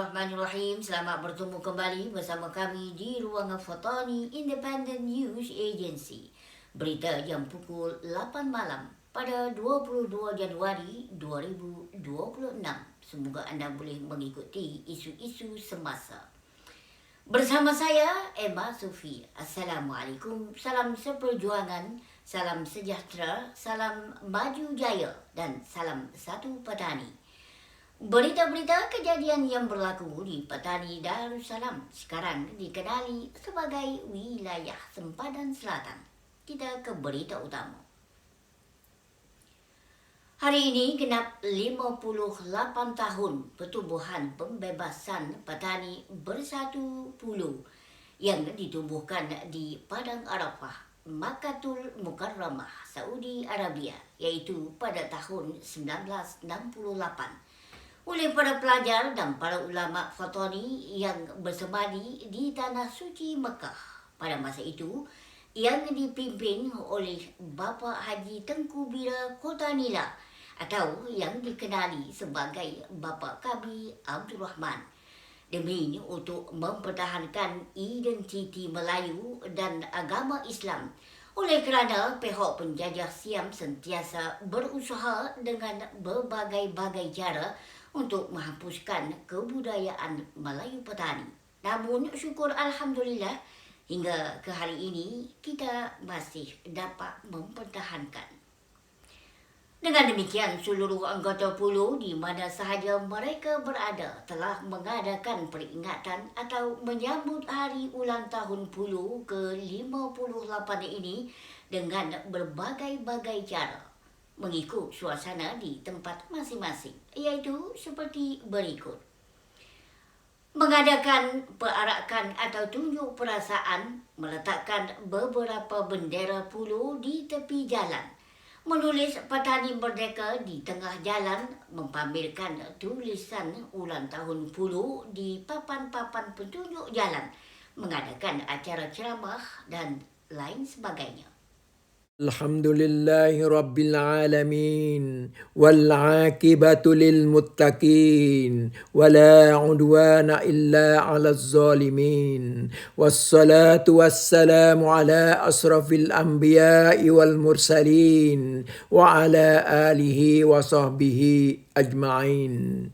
Bismillahirrahmanirrahim. Selamat bertemu kembali bersama kami di Ruangan Fatani Independent News Agency. Berita jam pukul 8 malam pada 22 Januari 2026. Semoga anda boleh mengikuti isu-isu semasa. Bersama saya, Emma Sufi. Assalamualaikum, salam seperjuangan, salam sejahtera, salam maju jaya dan salam satu petani. Berita-berita kejadian yang berlaku di Petani Darussalam sekarang dikenali sebagai wilayah sempadan selatan. Kita ke berita utama. Hari ini genap 58 tahun pertubuhan pembebasan petani Bersatu Pulau yang ditubuhkan di Padang Arafah, Makkatul Mukarramah, Saudi Arabia, iaitu pada tahun 1968. Oleh para pelajar dan para ulama Fatani yang bersemadi di Tanah Suci Mekah pada masa itu, yang dipimpin oleh Bapa Haji Tengku Bira Kota Nila atau yang dikenali sebagai Bapa Kabi Abdul Rahman, demi untuk mempertahankan identiti Melayu dan agama Islam. Oleh kerana pihak penjajah Siam sentiasa berusaha dengan berbagai-bagai cara untuk menghapuskan kebudayaan Melayu petani. Namun syukur Alhamdulillah, hingga ke hari ini kita masih dapat mempertahankan. Dengan demikian, seluruh anggota pulau di mana sahaja mereka berada telah mengadakan peringatan atau menyambut hari ulang tahun pulau ke-58 ini dengan berbagai-bagai cara, mengikut suasana di tempat masing-masing, iaitu seperti berikut. Mengadakan perarakan atau tunjuk perasaan, meletakkan beberapa bendera pulau di tepi jalan, menulis Petani Merdeka di tengah jalan, mempamerkan tulisan ulang tahun pulau di papan-papan petunjuk jalan, mengadakan acara ceramah dan lain sebagainya. Alhamdulillahi Rabbil Alamin Wal'aqibatu lilmuttaqin Wala udwana illa ala zalimin Wassalatu wassalamu ala asrafil anbiya'i wal mursalin Wa ala alihi wa sahbihi ajma'in.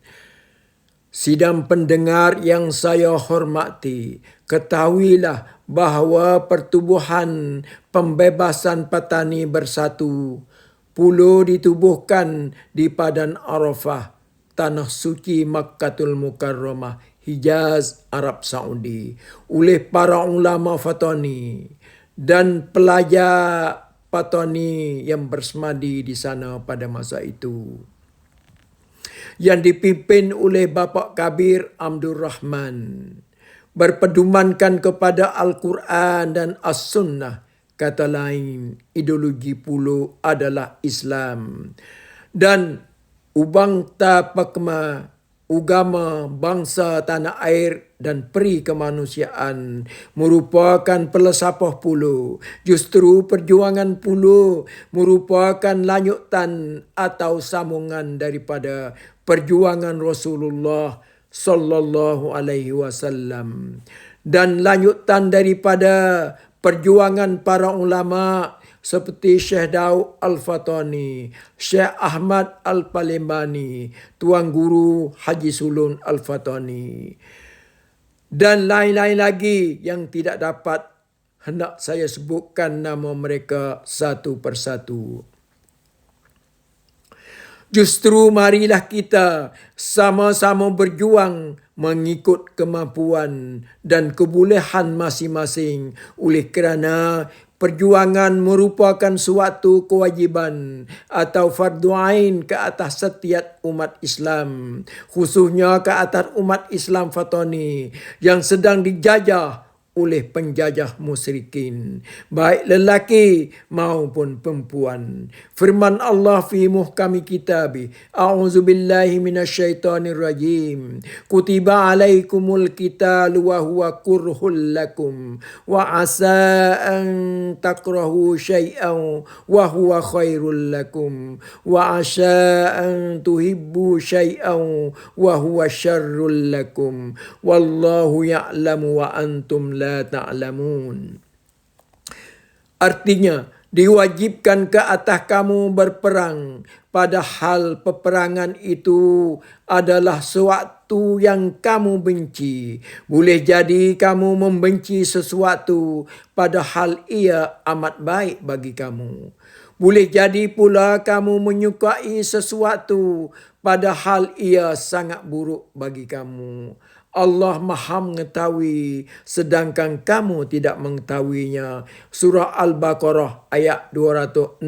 Sidang pendengar yang saya hormati, ketahuilah bahawa pertubuhan pembebasan petani Bersatu Pulau ditubuhkan di Padang Arafah, Tanah Suci Makkatul Mukarramah, Hijaz, Arab Saudi, oleh para ulama Fatani dan pelajar Fatani yang bersemadi di sana pada masa itu, yang dipimpin oleh Bapa Kabir Abdul Rahman, berpedomankan kepada Al-Quran dan As-Sunnah. Kata lain, ideologi pulau adalah Islam. Dan ubang tapakma, agama, bangsa, tanah air dan peri kemanusiaan merupakan pelesapah pulau. Justru perjuangan pulau merupakan lanjutan atau sambungan daripada perjuangan Rasulullah sallallahu alaihi wasallam dan lanjutan daripada perjuangan para ulama seperti Syekh Daud Al-Fatani, Syekh Ahmad Al-Palembani, Tuan Guru Haji Sulun Al-Fatani dan lain-lain lagi yang tidak dapat hendak saya sebutkan nama mereka satu persatu. Justru marilah kita sama-sama berjuang mengikut kemampuan dan kebolehan masing-masing, oleh kerana perjuangan merupakan suatu kewajiban atau fardu ain ke atas setiap umat Islam, khususnya ke atas umat Islam Fatani yang sedang dijajah oleh penjajah musyrikin, baik lelaki maupun perempuan. Firman Allah fi muhkami kitabi, a'udzubillahi minasyaitonir rajim. Kutiba alaikumul qitalu wa huwa kurhul lakum wa asa an takrahu syai'an wa huwa khairul lakum wa asa an tuhibbu syai'an wa huwa syarrul lakum wallahu ya'lamu wa antum la ta'lamun. Artinya, diwajibkan ke atas kamu berperang, padahal peperangan itu adalah sesuatu yang kamu benci. Boleh jadi kamu membenci sesuatu, padahal ia amat baik bagi kamu. Boleh jadi pula kamu menyukai sesuatu, padahal ia sangat buruk bagi kamu. Allah Maha mengetahui sedangkan kamu tidak mengetahuinya. Surah Al-Baqarah ayat 216.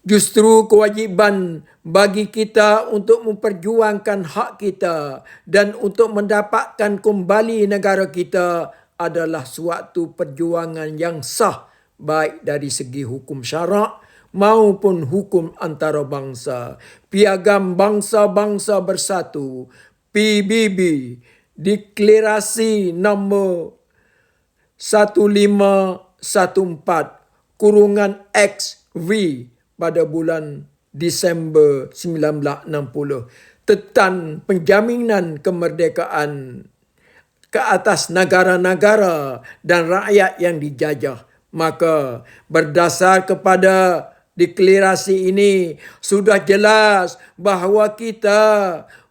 Justru kewajiban bagi kita untuk memperjuangkan hak kita dan untuk mendapatkan kembali negara kita adalah suatu perjuangan yang sah, baik dari segi hukum syarak maupun hukum antarabangsa. Piagam Bangsa-Bangsa Bersatu PBB, Deklarasi nombor 1514/XV pada bulan Disember 1960 tentang penjaminan kemerdekaan ke atas negara-negara dan rakyat yang dijajah. Maka berdasar kepada deklarasi ini sudah jelas bahawa kita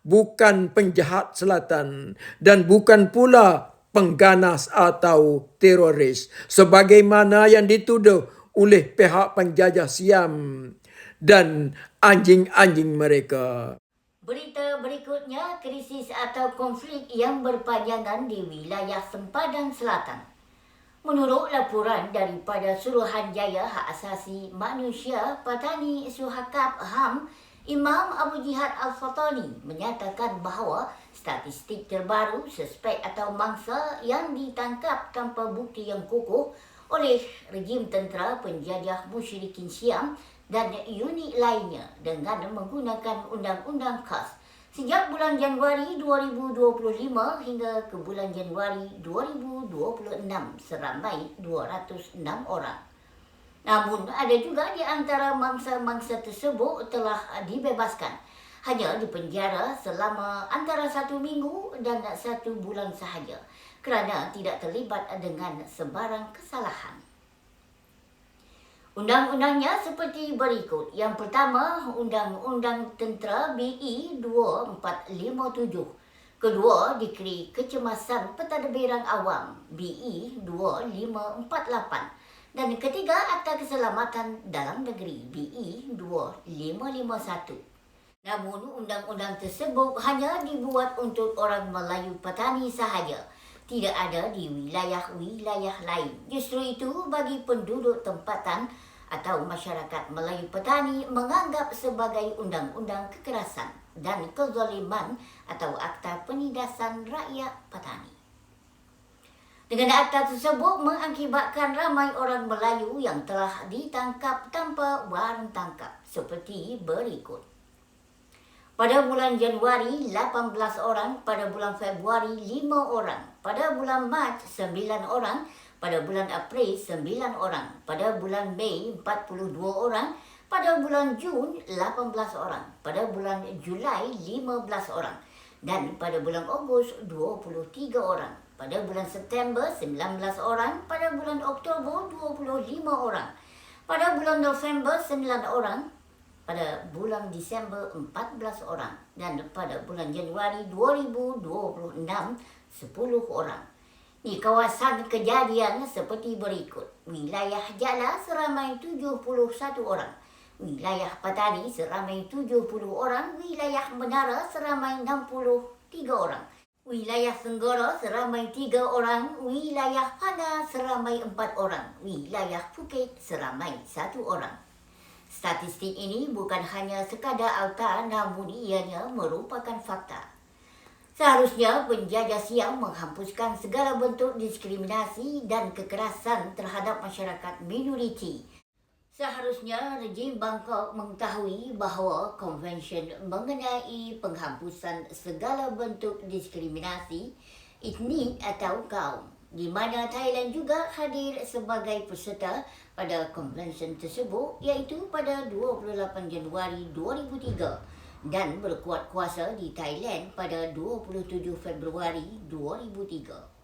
bukan penjahat selatan dan bukan pula pengganas atau teroris sebagaimana yang dituduh oleh pihak penjajah Siam dan anjing-anjing mereka. Berita berikutnya, krisis atau konflik yang berpanjangan di wilayah sempadan selatan. Menurut laporan daripada Suruhanjaya Hak Asasi Manusia Patani Suhakab HAM, Imam Abu Jihad Al-Fatani menyatakan bahawa statistik terbaru suspek atau mangsa yang ditangkap tanpa bukti yang kukuh oleh rejim tentera penjajah musyrikin Siam dan unit lainnya dengan menggunakan undang-undang khas sejak bulan Januari 2025 hingga ke bulan Januari 2026 seramai 206 orang. Namun ada juga di antara mangsa-mangsa tersebut telah dibebaskan, hanya dipenjara selama antara 1 minggu dan 1 bulan sahaja kerana tidak terlibat dengan sebarang kesalahan. Undang-undangnya seperti berikut. Yang pertama, Undang-Undang Tentera BE 2457. Kedua, Dekri Kecemasan Pentadbiran Awam BE 2548. Dan ketiga, Akta Keselamatan Dalam Negeri BE 2551. Namun, undang-undang tersebut hanya dibuat untuk orang Melayu Patani sahaja. Tidak ada di wilayah-wilayah lain. Justru itu bagi penduduk tempatan atau masyarakat Melayu Petani menganggap sebagai undang-undang kekerasan dan kezaliman atau Akta Penindasan Rakyat Petani. Dengan akta tersebut mengakibatkan ramai orang Melayu yang telah ditangkap tanpa waran tangkap seperti berikut. Pada bulan Januari, 18 orang. Pada bulan Februari, 5 orang. Pada bulan Mac, 9 orang. Pada bulan April, 9 orang. Pada bulan Mei, 42 orang. Pada bulan Jun, 18 orang. Pada bulan Julai, 15 orang. Dan pada bulan Ogos, 23 orang. Pada bulan September, 19 orang. Pada bulan Oktober, 25 orang. Pada bulan November, 9 orang. Pada bulan Disember 14 orang dan pada bulan Januari 2026 10 orang. Di kawasan kejadian seperti berikut. Wilayah Jala seramai 71 orang. Wilayah Patani seramai 70 orang. Wilayah Menara seramai 63 orang. Wilayah Senggara seramai 3 orang. Wilayah Pana seramai 4 orang. Wilayah Phuket seramai 1 orang. Statistik ini bukan hanya sekadar akta namun ianya merupakan fakta. Seharusnya penjajah siam menghapuskan segala bentuk diskriminasi dan kekerasan terhadap masyarakat minoriti. Seharusnya rejim Bangkok mengetahui bahawa konvensyen mengenai penghapusan segala bentuk diskriminasi etnik atau kaum, di mana Thailand juga hadir sebagai peserta pada konvensyen tersebut iaitu pada 28 Januari 2003 dan berkuat kuasa di Thailand pada 27 Februari 2003.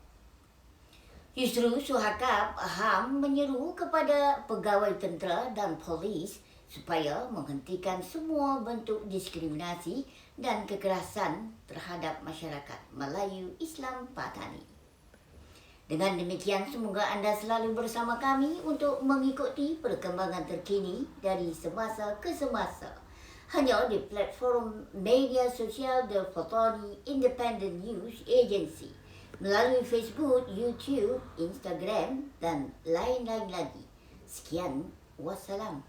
Justru Suhakab HAM menyeru kepada pegawai tentera dan polis supaya menghentikan semua bentuk diskriminasi dan kekerasan terhadap masyarakat Melayu Islam Patani. Dengan demikian, semoga anda selalu bersama kami untuk mengikuti perkembangan terkini dari semasa ke semasa. Hanya di platform media sosial The Fatani Independent News Agency melalui Facebook, YouTube, Instagram dan lain-lain lagi. Sekian, wassalam.